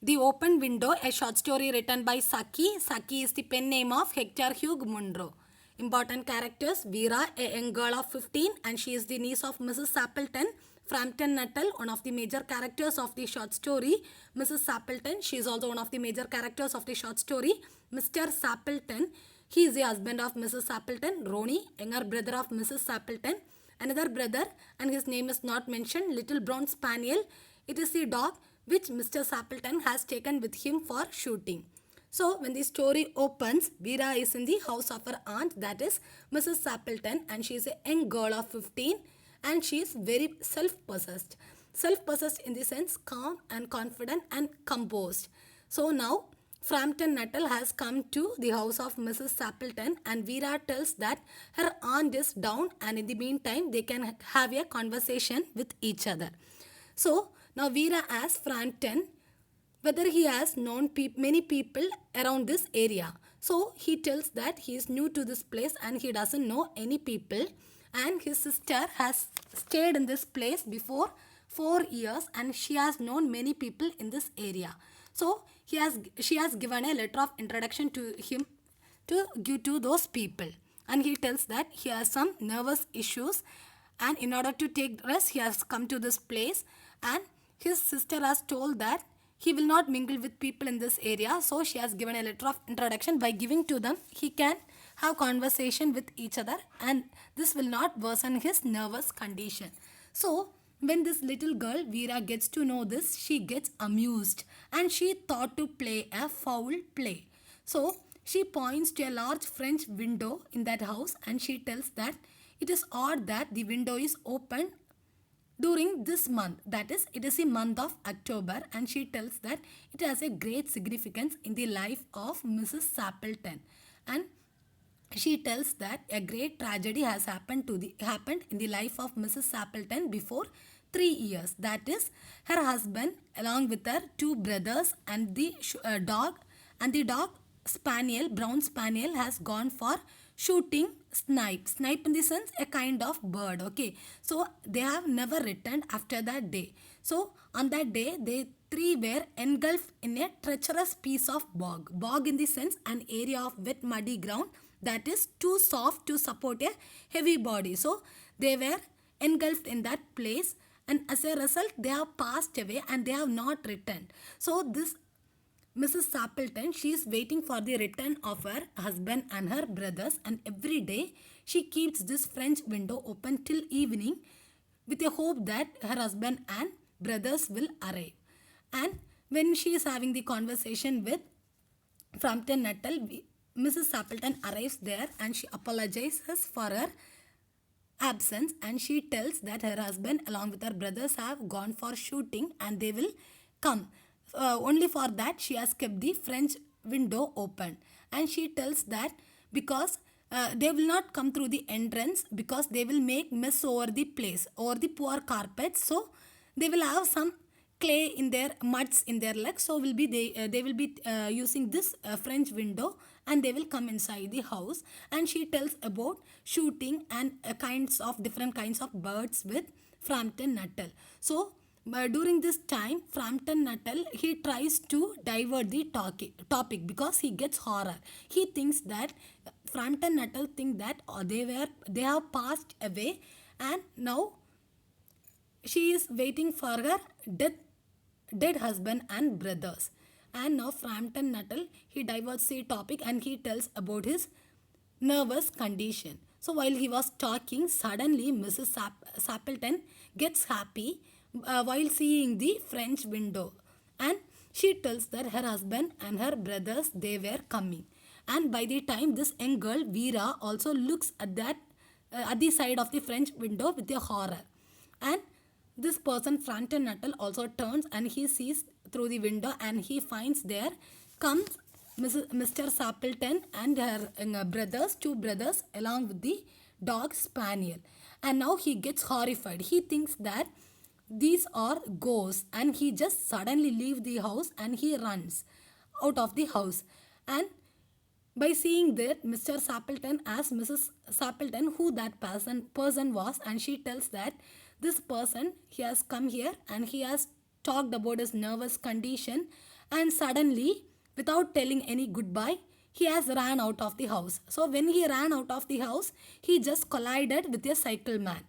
The Open Window, a short story written by Saki. Saki is the pen name of Hector Hugh Munro. Important characters: Vera, a young girl of 15, and she is the niece of Mrs. Sappleton. Frampton Nuttall, one of the major characters of the short story. Mrs. Sappleton, she is also one of the major characters of the short story. Mr. Sappleton, he is the husband of Mrs. Sappleton. Ronnie, younger brother of Mrs. Sappleton. Another brother, and his name is not mentioned, Little Brown Spaniel. It is the dog which Mr. Sappleton has taken with him for shooting. So when the story opens, Vera is in the house of her aunt, that is Mrs. Sappleton, and she is a young girl of 15 and she is very self-possessed. Self-possessed in the sense calm and confident and composed. So now Frampton Nuttall has come to the house of Mrs. Sappleton and Vera tells that her aunt is down and in the meantime they can have a conversation with each other. So now Vera asks Frampton whether he has known many people around this area. So he tells that he is new to this place and he doesn't know any people, and his sister has stayed in this place before 4 years and she has known many people in this area. So she has given a letter of introduction to him to give to those people, and he tells that he has some nervous issues and in order to take rest he has come to this place, and his sister has told that he will not mingle with people in this area, so she has given a letter of introduction. By giving to them he can have conversation with each other and this will not worsen his nervous condition. So when this little girl Vera gets to know this, she gets amused and she thought to play a foul play. So she points to a large French window in that house and she tells that it is odd that the window is open during this month, that is it is the month of October, and she tells that it has a great significance in the life of Mrs. Sappleton, and she tells that a great tragedy has happened in the life of Mrs. Sappleton before 3 years, that is her husband along with her two brothers and the dog, and the dog spaniel, brown spaniel, has gone for shooting snipe in the sense a kind of bird. Okay, so they have never returned after that day. So on that day they three were engulfed in a treacherous piece of bog in the sense an area of wet muddy ground that is too soft to support a heavy body. So they were engulfed in that place, and as a result they have passed away and they have not returned. So this Mrs. Sappleton, she is waiting for the return of her husband and her brothers, and every day she keeps this French window open till evening with a hope that her husband and brothers will arrive. And when she is having the conversation with Frampton Nuttall, Mrs. Sappleton arrives there and she apologizes for her absence, and she tells that her husband along with her brothers have gone for shooting and they will come. Only for that she has kept the French window open, and she tells that because they will not come through the entrance because they will make mess over the place, over the poor carpets, so they will have some clay in their muds in their legs, so they will be using this French window and they will come inside the house. And she tells about shooting and different kinds of birds with Frampton Nuttall. So during this time Frampton Nuttall, he tries to divert the topic because he gets horror. He thinks that Frampton Nuttall think that they have passed away and now she is waiting for her dead husband and brothers. And now Frampton Nuttall, he diverts the topic and he tells about his nervous condition. So while he was talking, suddenly Mrs. Sappleton gets happy while seeing the French window, and she tells that her husband and her brothers, they were coming. And by the time this young girl Vera also looks at that at the side of the French window with a horror, and this person Frampton Nuttall also turns and he sees through the window and he finds there comes Mr. Sappleton and her two brothers along with the dog spaniel, and now he gets horrified. He thinks that these are ghosts and he just suddenly leaves the house and he runs out of the house. And by seeing that, Mr. Sappleton asks Mrs. Sappleton who that person was, and she tells that this person, he has come here and he has talked about his nervous condition, and suddenly, without telling any goodbye, he has ran out of the house. So when he ran out of the house, he just collided with a cycle man.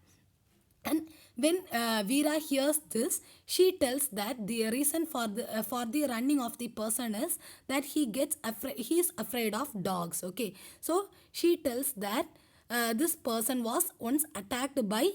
And when Veera hears this, she tells that the reason for the running of the person is that he is afraid of dogs. Okay, so she tells that this person was once attacked by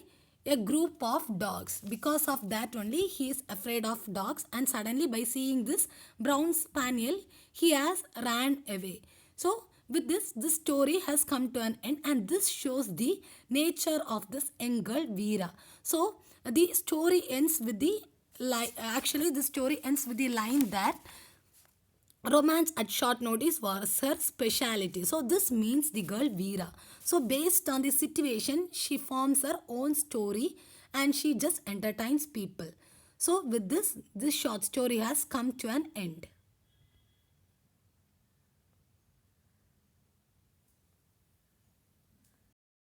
a group of dogs. Because of that only he is afraid of dogs, and suddenly by seeing this brown spaniel, he has ran away. So with this story has come to an end, and this shows the nature of this young girl Veera. So the story ends with the actually the story ends with the line that romance at short notice was her speciality. So this means the girl Veera. So based on the situation, she forms her own story and she just entertains people. So with this short story has come to an end.